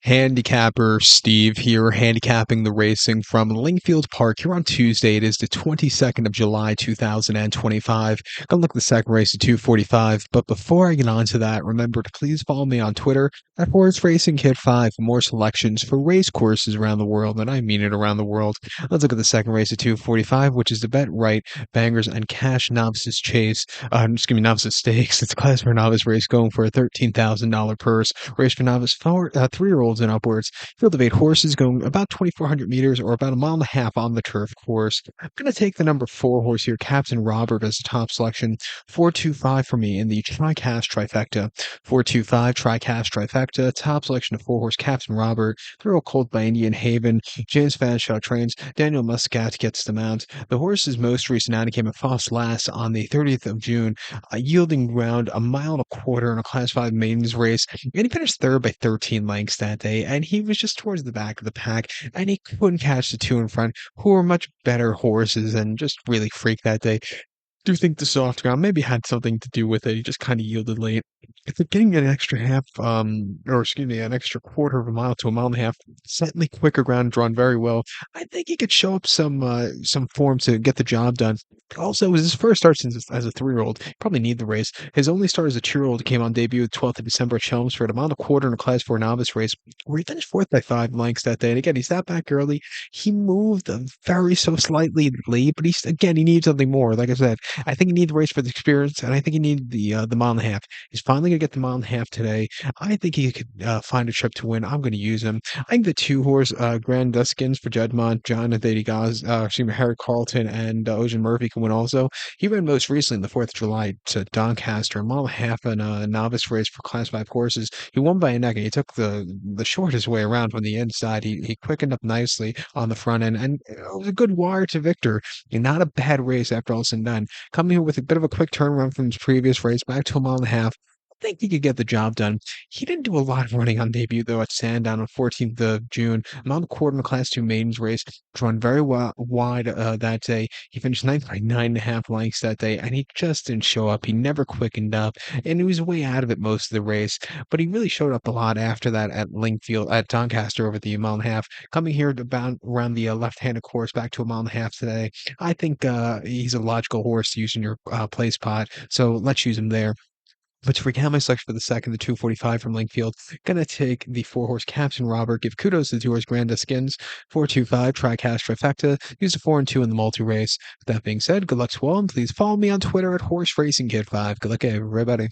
Handicapper Steve here, handicapping the racing from Lingfield Park here on Tuesday. It is the 22nd of July, 2025. Gonna look at the second race at 2:45. But before I get on to that, remember to please follow me on Twitter at Horse Racing Kid 5 for more selections for race courses around the world, and I mean it around the world. Let's look at the second race at 2:45, which is the Bet Right Bangers and Cash Novices Chase. Novices Stakes. It's a class for novice race going for a $13,000 purse. Race for novice 3-year-olds and upwards. Field of 8 horses going about 2,400 meters or about a mile and a half on the turf course. I'm going to take the number 4 horse here, Captain Robert, as the top selection. 425 for me in the TriCast trifecta. 425 TriCast trifecta. Top selection of 4 horse, Captain Robert. 3-year-old colt by Indian Haven. James Fanshaw trains. Daniel Muscat gets the mount. The horse's most recent outing came at Foss last on the 30th of June, yielding around a mile and a quarter in a Class 5 maidens race. And he finished third by 13 lengths that day, and he was just towards the back of the pack, and he couldn't catch the two in front, who were much better horses and just really freaked that day. Do think the soft ground maybe had something to do with it. He just kind of yielded late. If they're getting an extra half, or excuse me, an extra quarter of a mile to a mile and a half, slightly quicker ground drawn very well. I think he could show up some form to get the job done. Also, it was his first start since as a 3-year-old. Probably need the race. His only start as a 2-year-old came on debut the 12th of December at Chelmsford, a mile and a quarter in a Class 4 novice race, where he finished fourth by 5 lengths that day. And again, he sat back early. He moved very so slightly late, but he needs something more. Like I said, I think he needs the race for the experience, and I think he needed the mile and a half. He's finally going to get the mile and a half today. I think he could find a trip to win. I'm going to use him. I think the 2-horse Grand Duskins for Juddmonte, John Thady Gaz, Harry Carlton, and Ocean Murphy can win also. He ran most recently on the 4th of July to Doncaster, a mile and a half in a novice race for Class 5 horses. He won by a neck, and he took the shortest way around from the inside. He quickened up nicely on the front end, and it was a good wire to victor. And not a bad race after all said and done. Coming here with a bit of a quick turnaround from his previous race back to a mile and a half. I think he could get the job done. He didn't do a lot of running on debut, though, at Sandown on 14th of June. Mount Quarter in the Class 2 maidens race, run very wide that day. He finished ninth by 9.5 lengths that day, and he just didn't show up. He never quickened up, and he was way out of it most of the race. But he really showed up a lot after that at Lingfield, at Doncaster over the mile and a half. Coming here to around the left-handed course back to a mile and a half today. I think he's a logical horse to use in your play spot, so let's use him there. But to recount my selection for the second, the 245 from Lingfield, gonna take the 4-horse Captain Robert, give kudos to the 2-horse Granda Skins, 425, TriCast Trifecta, use a 4 and 2 in the multi-race. With that being said, good luck to all, and please follow me on Twitter at Horse Racing Kid 5. Good luck, everybody.